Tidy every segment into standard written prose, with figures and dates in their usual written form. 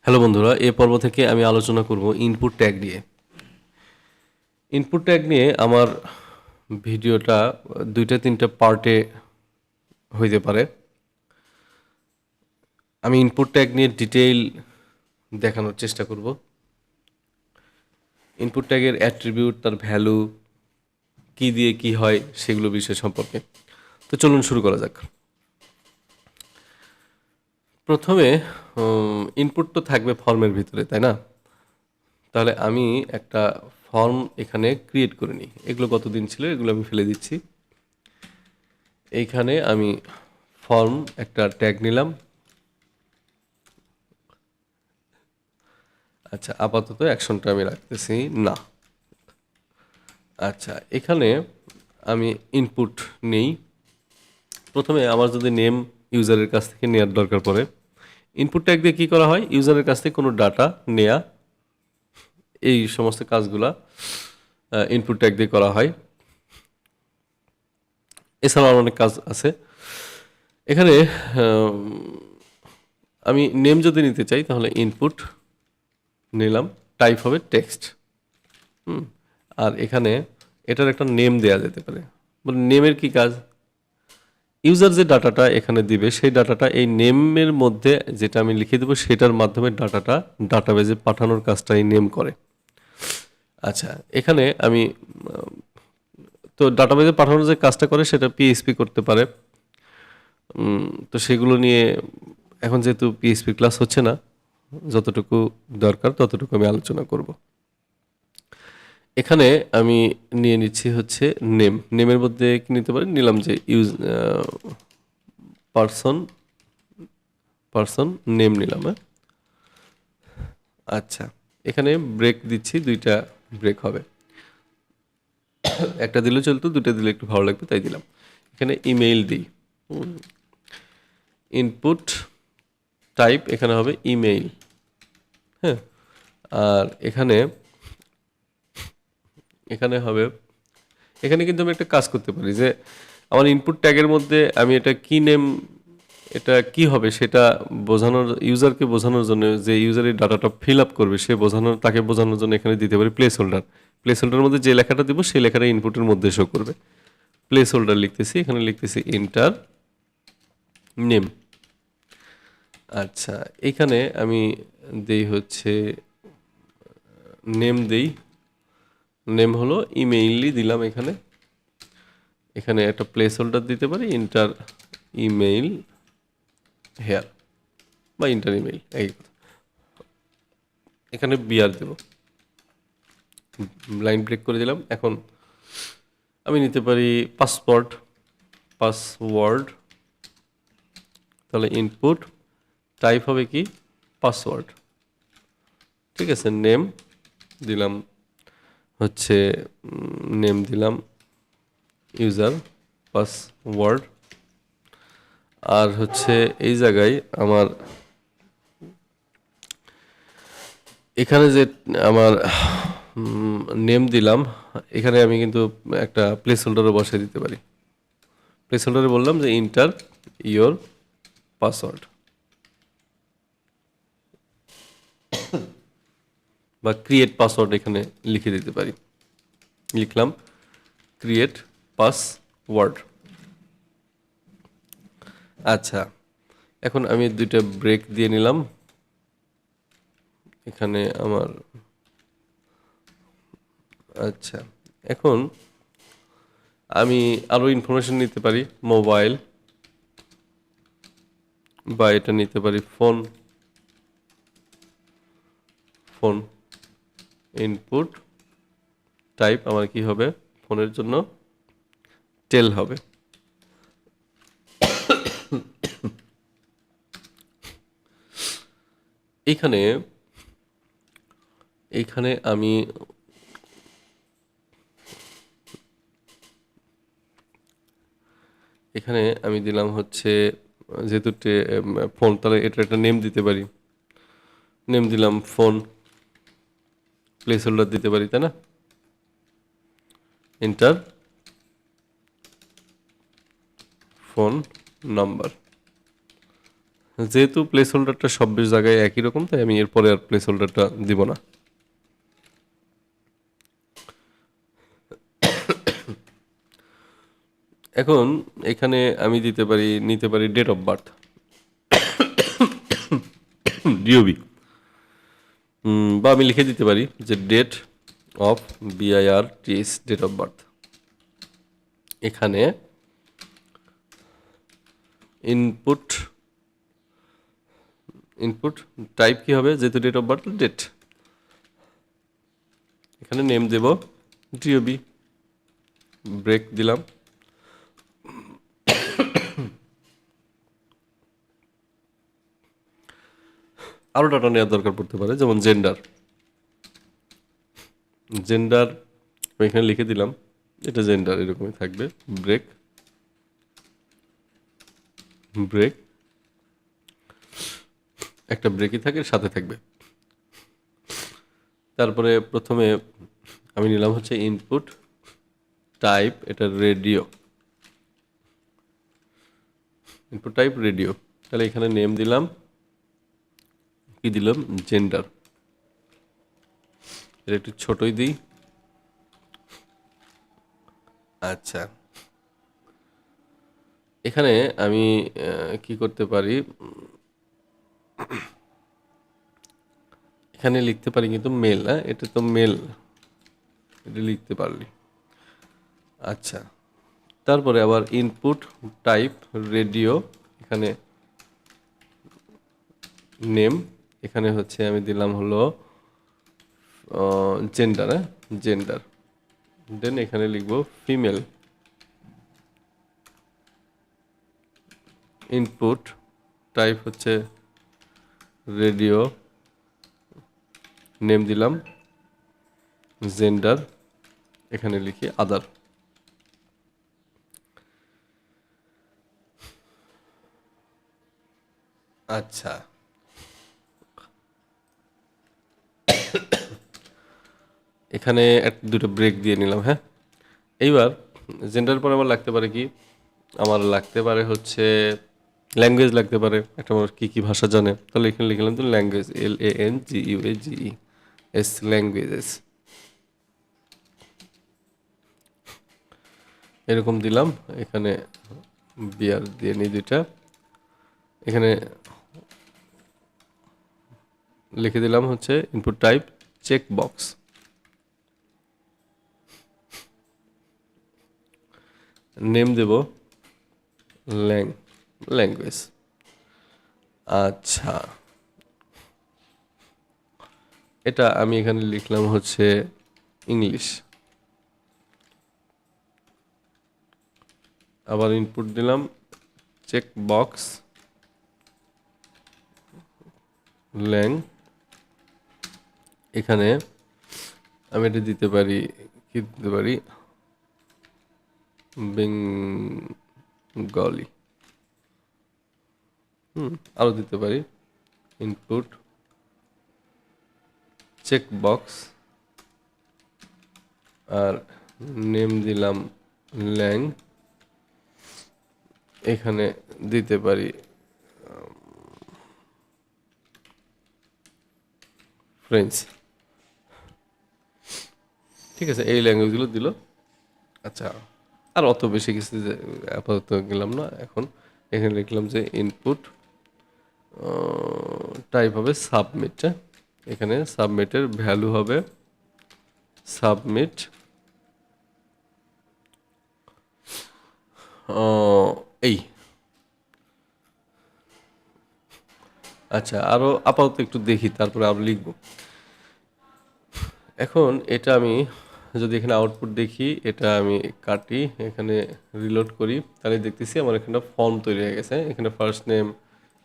Hello বন্ধুরা, এই পর্ব থেকে আমি আলোচনা করব ইনপুট ট্যাগ নিয়ে। ইনপুট ট্যাগ নিয়ে আমার ভিডিওটা দুইটা তিনটা পার্টে হইতে পারে। আমি ইনপুট ট্যাগ নিয়ে ডিটেইল দেখানোর চেষ্টা করব। ইনপুট ট্যাগের অ্যাট্রিবিউট, তার ভ্যালু, কি দিয়ে কি হয় সেগুলো বিষয় সম্পর্কে। তো চলুন শুরু করা যাক। প্রথমে ইনপুট তো থাকবে ফর্মের ভিতরে, তাই না? তাহলে আমি একটা ফর্ম এখানে ক্রিয়েট করে নিই। এগুলো কতদিন ছিল, এগুলো আমি ফেলে দিচ্ছি। এইখানে আমি ফর্ম একটা ট্যাগ নিলাম। আচ্ছা, আপাতত অ্যাকশনটা আমি রাখতেছি না। আচ্ছা, এখানে আমি ইনপুট নেই। প্রথমে আমার যদি নেম ইউজারের কাছ থেকে নেওয়ার দরকার পড়ে, ইনপুট ট্যাগ দিয়ে কী করা হয়? ইউজারের কাছ থেকে কোনো ডাটা নেয়া, এই সমস্ত কাজগুলা ইনপুট ট্যাগ দিয়ে করা হয়। এছাড়াও অনেক কাজ আছে এখানে। আমি নেম যদি নিতে চাই তাহলে ইনপুট নিলাম, টাইপ হবে টেক্সট। আর এখানে এটার একটা নেম দেয়া যেতে পারে। বলে নেমের কি কাজ? ইউজার যে ডাটাটা এখানে দিবে সেই ডাটাটা এই নেমের মধ্যে যেটা আমি লিখে দেবো সেটার মাধ্যমে ডাটাটা ডাটাবেজে পাঠানোর কাজটা এই নেম করে। আচ্ছা, এখানে আমি তো ডাটাবেজে পাঠানোর যে কাজটা করে সেটা পিএইচপি করতে পারে। তো সেগুলো নিয়ে এখন যেহেতু পিএইচপি ক্লাস হচ্ছে না, যতটুকু দরকার ততটুকু আমি আলোচনা করব। এখানে আমি নিয়ে নিচ্ছি হচ্ছে নেম। নেমের মধ্যে কি নিতে পারি? নিলাম যে পার্সন পার্সন নেম নিলাম। হ্যাঁ, আচ্ছা, এখানে ব্রেক দিচ্ছি, দুইটা ব্রেক হবে। একটা দিলে চলতো, দুটো দিলে একটু ভালো লাগবে তাই দিলাম। এখানে ইমেইল দিই। ইনপুট টাইপ এখানে হবে ইমেইল। হ্যাঁ, আর এখানে এখানে হবে, এখানে কিন্তু আমি একটা কাজ করতে পারি যে আমার ইনপুট ট্যাগের মধ্যে আমি এটা কি নেম, এটা কি হবে সেটা বোঝানোর, ইউজারকে বোঝানোর জন্য, যে ইউজার এই ডাটাটা ফিল আপ করবে সে বোঝানোর, তাকে বোঝানোর জন্য এখানে দিতে পারি প্লেস হোল্ডার। প্লেস হোল্ডারের মধ্যে যে লেখাটা দিব সেই লেখাটা ইনপুটের মধ্যে শো করবে। প্লেস হোল্ডার লিখতেছি, এখানে লিখতেছি এন্টার নেম। আচ্ছা, এখানে আমি দেই হচ্ছে নেম দেই, নেম হলো ইমেইলই দিলাম। এখানে এখানে একটা প্লেস হোল্ডার দিতে পারি, ইন্টার ইমেইল হেয়ার বা ইন্টার ইমেইল, এই এখানে বিআর দেব, লাইন ব্রেক করে দিলাম। এখন আমি নিতে পারি পাসওয়ার্ড। তাহলে ইনপুট টাইপ হবে কি? পাসওয়ার্ড। ঠিক আছে, নেম দিলাম হচ্ছে নেম দিলাম ইউজার পাসওয়ার্ড। আর হচ্ছে এই জায়গায় আমার এখানে যে আমার নেম দিলাম, এখানে আমি কিন্তু একটা প্লেস হোল্ডারও বসিয়ে দিতে পারি। প্লেস হোল্ডারে বললাম যে ইন্টার ইয়োর পাসওয়ার্ড বা ক্রিয়েট পাসওয়ার্ড এখানে লিখে দিতে পারি। লিখলাম ক্রিয়েট পাসওয়ার্ড। আচ্ছা, এখন আমি দুইটা ব্রেক দিয়ে নিলাম। এখানে আমার আচ্ছা, এখন আমি আরও ইনফরমেশন নিতে পারি, মোবাইল, বা এটা নিতে পারি ফোন। ইনপুট টাইপ আমার কি হবে? ফোনের জন্য টেল হবে। এইখানে এইখানে আমি এখানে আমি দিলাম হচ্ছে যেহেতু ফোন, তাহলে এটা একটা নেম দিতে পারি। নেম দিলাম ফোন, প্লেস হোল্ডার দিতে পারি, তাই না? Enter phone number. যেহেতু প্লেস হোল্ডারটা সব জায়গায় একই রকম, তাই আমি এরপরে আর প্লেস হোল্ডারটা দিব না। এখন এখানে আমি নিতে পারি ডেট অফ বার্থ, ডিওবি, বা আমি লিখে দিতে পারি যে date of BIRTH, date of birth. এখানে ইনপুট টাইপ কি হবে, যেহেতু ডেট অফ বার্থ ডেট, এখানে নেম দেব ডিওবি, ব্রেক দিলাম। আরও ডাটা নেওয়ার দরকার পড়তে পারে, যেমন জেন্ডার এখানে লিখে দিলাম, এটা জেন্ডার এরকমই থাকবে, ব্রেক একটা ব্রেকই থাকে, সাথে থাকবে। তারপরে প্রথমে আমি নিলাম হচ্ছে ইনপুট টাইপ, এটা রেডিও, ইনপুট টাইপ রেডিও। তাহলে এখানে নেম দিলাম, কি দিলাম, জেন্ডার। এটা একটু ছোটই দিই। আচ্ছা, এখানে আমি কি করতে পারি, এখানে লিখতে পারি কিন্তু মেল, এটা তো মেল, এটা লিখতে পারলি। আচ্ছা, তারপরে আবার ইনপুট টাইপ রেডিও, এখানে নেম, এখানে হচ্ছে আমি দিলাম হলো জেন্ডার, জেন্ডার, দেন এখানে লিখবো ফিমেল। ইনপুট টাইপ হচ্ছে রেডিও, নেম দিলাম জেন্ডার, এখানে লিখি আদার। আচ্ছা, এখানে দুটো ব্রেক দিয়ে নিলাম। হ্যাঁ, এইবার জেন্ডার পরে আমার লাগতে পারে কি, আমার লাগতে পারে হচ্ছে ল্যাঙ্গুয়েজ লাগতে পারে, একটা মানুষ কী কী ভাষা জানে, তাহলে এখানে লিখলাম তো ল্যাঙ্গুয়েজ, LANGUAGES, ল্যাঙ্গুয়েজেস, এরকম দিলাম। এখানে বিআর দিয়ে নিই দুইটা, এখানে লিখে দিলাম হচ্ছে input type check box, name দেব ল্যাঙ্গুয়েজ। আচ্ছা, এটা আমি এখানে লিখলাম হচ্ছে ইংলিশ। আবার ইনপুট দিলাম চেক বক্স ল্যাং, এখানে আমি এটা দিতে পারি, কি দিতে পারি, বেঙ্গলি, আরও দিতে পারি ইনপুট চেক বক্স, আর নেম দিলাম ল্যাং, এখানে দিতে পারি ফ্রেঞ্চ। ঠিক আছে, এই ল্যাঙ্গুয়েজগুলো দিল। আচ্ছা, আর অত বেশি কিছু আপাতত গেলাম না। এখন এখানে লিখলাম যে ইনপুট টাইপ হবে সাবমিট, এখানে সাবমিটের ভ্যালু হবে সাবমিট এই। আচ্ছা, আরও আপাতত একটু দেখি, তারপরে আরও লিখব। এখন এটা আমি যদি এখানে আউটপুট দেখি, এটা আমি কাটি, এখানে রিলোড করি, তাহলে দেখতেছি আমার এখানে ফর্ম তৈরি হয়ে গেছে। এখানে first name,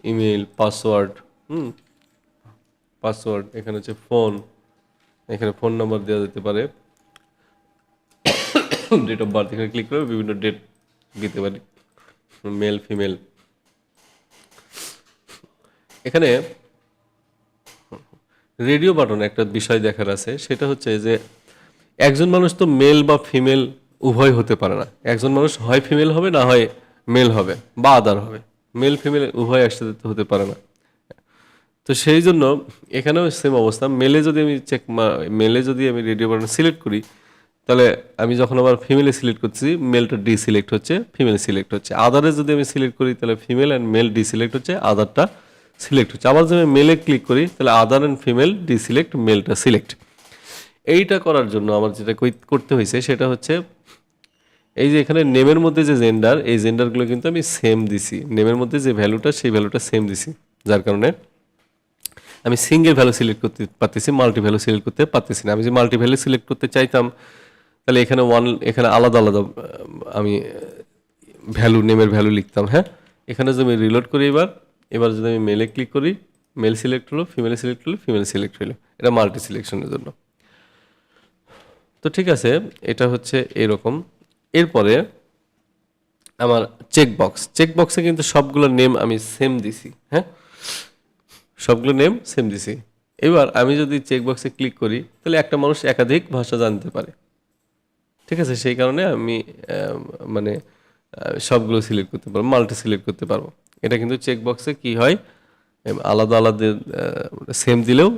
email, password, password, এখানে হচ্ছে ফোন, এখানে ফোন নাম্বার দেওয়া যেতে পারে, ডেট অফ বার্থ, এখানে ক্লিক করে বিভিন্ন ডেট দিতে পারি, মেল ফিমেল। এখানে রেডিও বাটন একটা বিষয় দেখার আছে, সেটা হচ্ছে যে একজন মানুষ তো মেল বা ফিমেল উভয় হতে পারে না। একজন মানুষ হয় ফিমেল হবে, না হয় মেল হবে বা আদার হবে। মেল ফিমেল উভয় একসাথে তো হতে পারে না। তো সেই জন্য এখানেও সেম অবস্থা। মেলে যদি আমি রেডিও বাটন সিলেক্ট করি, তাহলে আমি যখন আবার ফিমেলে সিলেক্ট করছি, মেলটা ডিসিলেক্ট হচ্ছে, ফিমেল সিলেক্ট হচ্ছে। আদারে যদি আমি সিলেক্ট করি, তাহলে ফিমেল অ্যান্ড মেল ডিসিলেক্ট হচ্ছে, আদারটা সিলেক্ট হচ্ছে। আবার যদি আমি মেলে ক্লিক করি, তাহলে আদার অ্যান্ড ফিমেল ডিসিলেক্ট, মেলটা সিলেক্ট। এইটা করার জন্য আমার যেটা করতে হয়েছে সেটা হচ্ছে, এই যে এখানে নেমের মধ্যে যে জেন্ডার, এই জেন্ডারগুলো কিন্তু আমি সেম দিছি। নেমের মধ্যে যে ভ্যালুটা, সেই ভ্যালুটা সেম দিছি, যার কারণে আমি সিঙ্গেল ভ্যালু সিলেক্ট করতে পারতেছি, মাল্টি ভ্যালু সিলেক্ট করতে পারতেছি না। আমি যে মাল্টি ভ্যালু সিলেক্ট করতে চাইতাম, তাহলে এখানে আলাদা আলাদা আমি নেমের ভ্যালু লিখতাম। হ্যাঁ, এখানে যদি আমি রিলোড করি, এবার যদি আমি মেলে ক্লিক করি, মেল সিলেক্ট হলো, ফিমেলে সিলেক্ট হলো, ফিমেল সিলেক্ট হলো। এটা মাল্টি সিলেকশনের জন্য। তো ঠিক আছে, এটা হচ্ছে এরকম। এরপরে আমার চেকবক্সে কিন্তু সবগুলো নেম আমি সেম দিছি। হ্যাঁ, সবগুলো নেম সেম দিছি। এবার আমি যদি চেকবক্সে ক্লিক করি, তাহলে একটা মানুষ একাধিক ভাষা জানতে পারে। ঠিক আছে, সেই কারণে আমি মানে সবগুলো সিলেক্ট করতে পারবো, মাল্টি সিলেক্ট করতে পারবো। এটা কিন্তু চেকবক্সে কি হয়, আলাদা আলাদা সেম দিলেও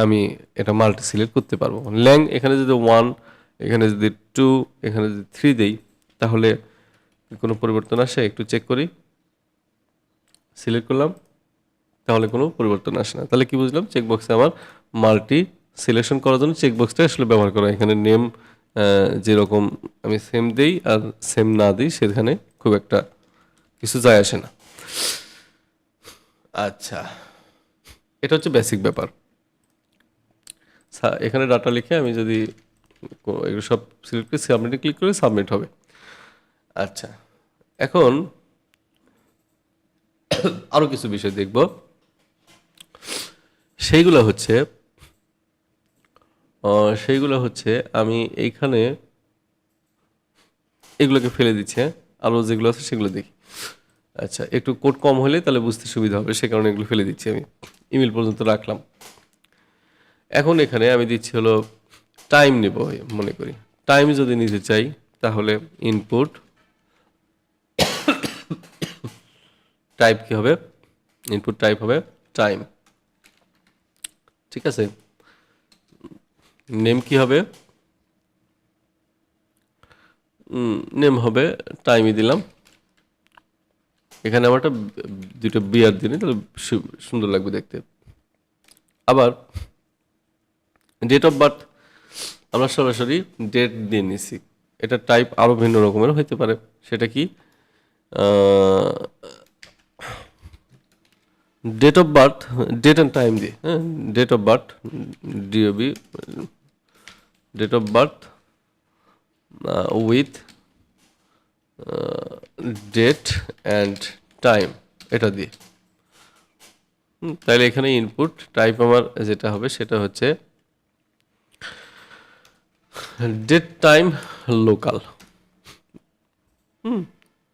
আমি এটা মাল্টি সিলেক্ট করতে পারবো। এখানে যদি 1, এখানে যদি 2, এখানে যদি 3 দেই, তাহলে কোনো পরিবর্তন আসে? একটু চেক করি। সিলেক্ট করলাম, তাহলে কোনো পরিবর্তন আসে না। তাহলে কি বুঝলাম? চেকবক্সে আমার মাল্টি সিলেকশন করার জন্য চেকবক্সটা আসলে ব্যবহার করা। এখানে নেম যেরকম আমি সেম দেই আর সেম না দিই, সেখানে খুব একটা কিছু যায় আসে না। আচ্ছা, এটা হচ্ছে বেসিক ব্যাপার। এখানে ডাটা লিখে আমি যদি এগুলো সব সিলেক্ট করে সাবমিটে ক্লিক করে সাবমিট হবে। আচ্ছা, এখন আরও কিছু বিষয় দেখব। সেইগুলো হচ্ছে আমি এইখানে এগুলোকে ফেলে দিচ্ছি। হ্যাঁ, আরও যেগুলো আছে সেগুলো দেখি। আচ্ছা, একটু কোড কম হলে তাহলে বুঝতে সুবিধা হবে, সে কারণে এগুলো ফেলে দিচ্ছি। আমি ইমেল পর্যন্ত রাখলাম। এখন এখানে আমি দিচ্ছি হলো টাইম নেব, মনে করি টাইম যদি নিতে চাই, তাহলে ইনপুট টাইপ কি হবে? ইনপুট টাইপ হবে টাইম। ঠিক আছে, নেম কি হবে? নেম হবে টাইমই দিলাম। এখানে আমার দুটো বিয়ার দিলে তাহলে সুন্দর লাগবে দেখতে। আবার ডেট অফ বার্থ আমরা সরাসরি ডেট দিয়ে নিছি। এটা টাইপ আরও ভিন্ন রকমের হইতে পারে। সেটা কি? Date of birth, date and time দিয়ে, হ্যাঁ, date of birth, DOB, date of birth with date and time, এটা দিয়ে। তাহলে এখানে ইনপুট টাইপ আমার যেটা হবে সেটা হচ্ছে date time local.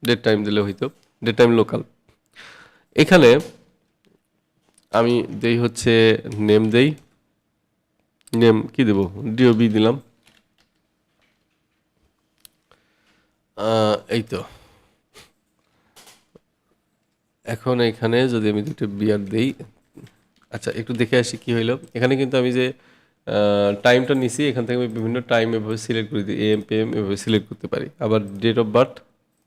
Date time দিলে হইতো ডেট টাইম লোকাল। এখানে আমি দেই হচ্ছে নেম দেই। নেম কি দেব? ডিওবি দিলাম। এই তো। এখন এখানে যদি আমি দুটো বিয়ার দেই, আচ্ছা একটু দেখে আসি কি হইলো। এখানে কিন্তু আমি যে টাইমটা নিছি, এখান থেকে আমি বিভিন্ন টাইম এভাবে সিলেক্ট করে দিই, AM PM এভাবে সিলেক্ট করতে পারি। আবার date of birth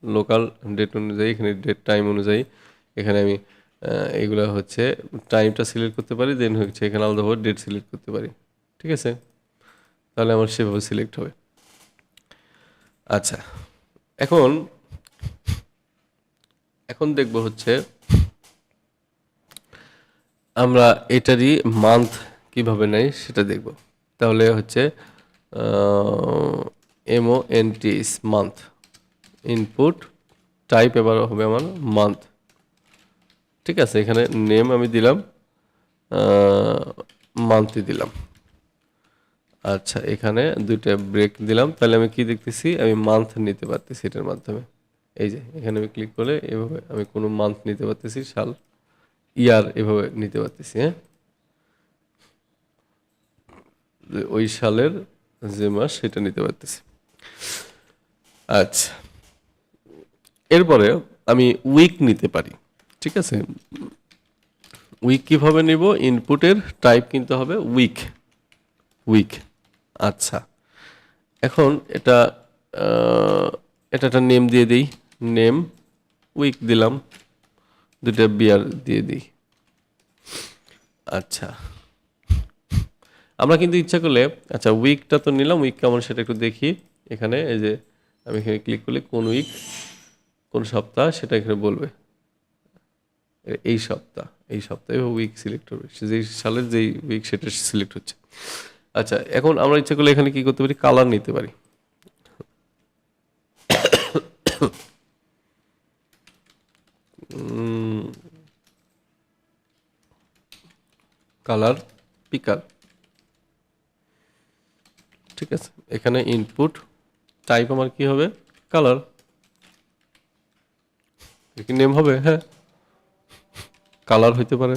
local date অনুযায়ী, এখানে ডেট টাইম অনুযায়ী এখানে আমি এগুলো হচ্ছে টাইমটা সিলেক্ট করতে পারি, দেন হচ্ছে এখানে আলাদাভাবে ডেট সিলেক্ট করতে পারি। ঠিক আছে, তাহলে আমার সেভাবে সিলেক্ট হবে। আচ্ছা, এখন এখন দেখব হচ্ছে আমরা এটারই মান্থ কিভাবে নেই সেটা দেখব। তাহলে হচ্ছে MONTH মান্থ, ইনপুট টাইপ এবার হবে আমার মান্থ। ঠিক আছে, এখানে নেম আমি দিলাম, মান্থই দিলাম। আচ্ছা, এখানে দুইটা ব্রেক দিলাম। তাহলে আমি কি দেখতেছি? আমি মান্থ নিতে পারতেছি এটার মাধ্যমে। এই যে এখানে আমি ক্লিক করলে এভাবে আমি কোনো মান্থ নিতে পারতেছি, সাল, ইয়ার এভাবে নিতে পারতেছি। হ্যাঁ, ওই সালের যে মাস সেটা নিতে পারতেছি। আচ্ছা, এরপরে আমি উইক নিতে পারি। ঠিক আছে, উইক কিভাবে নিব? ইনপুটের টাইপ কিন্তু হবে উইক। উইক, আচ্ছা। এখন এটা একটা নেম দিয়ে দিই, নেম উইক দিলাম, দুটা বিয়ার দিয়ে দিই। আচ্ছা, আমরা কিন্তু ইচ্ছা করলে, আচ্ছা উইকটা তো নিলাম, উইক কেমন সেটা একটু দেখি। এখানে এই যে আমি এখানে ক্লিক করলে কোন উইক, কোন সপ্তাহ সেটা এখানে বলবে। এই সপ্তাহ, এই সপ্তাহে উইক সিলেক্ট হবে, যেই সালের যেই উইক সেটা সিলেক্ট হচ্ছে। আচ্ছা, এখন আমরা ইচ্ছা করলে এখানে কি করতে পারি? কালার নিতে পারি। কালার পিকার, ঠিক আছে। এখানে ইনপুট টাইপ আমার কি হবে? কালার। কি নেম হবে? হ্যাঁ, কালার হইতে পারে।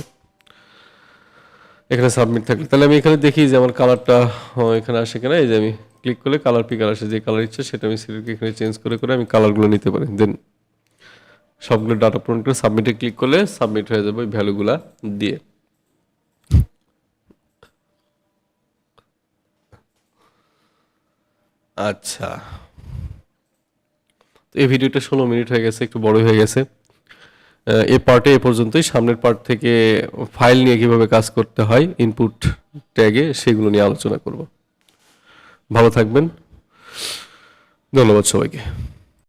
এখানে সাবমিট থাকলে তাহলে আমি এখানে দেখি যে আমার কালারটা এখানে আসে কিনা। এই যে আমি ক্লিক করলে কালার পিকার আসে, যে কালার ইচ্ছে সেটা আমি সিলেক্ট এখানে চেঞ্জ করে করে আমি কালারগুলো নিতে পারি। দেন সবগুলো ডাটা পূরণ করে সাবমিটে ক্লিক করলে সাবমিট হয়ে যাবে ওই ভ্যালুগুলা দিয়ে। আচ্ছা, তো এই ভিডিওটা 16 মিনিট হয়ে গেছে, একটু বড় হয়ে গেছে। এই পার্টে এ পর্যন্তই। সামনের পার্ট থেকে ফাইল নিয়ে কিভাবে কাজ করতে হয় ইনপুট ট্যাগে, সেগুলো নিয়ে আলোচনা করব। ভালো থাকবেন, ধন্যবাদ সবাইকে।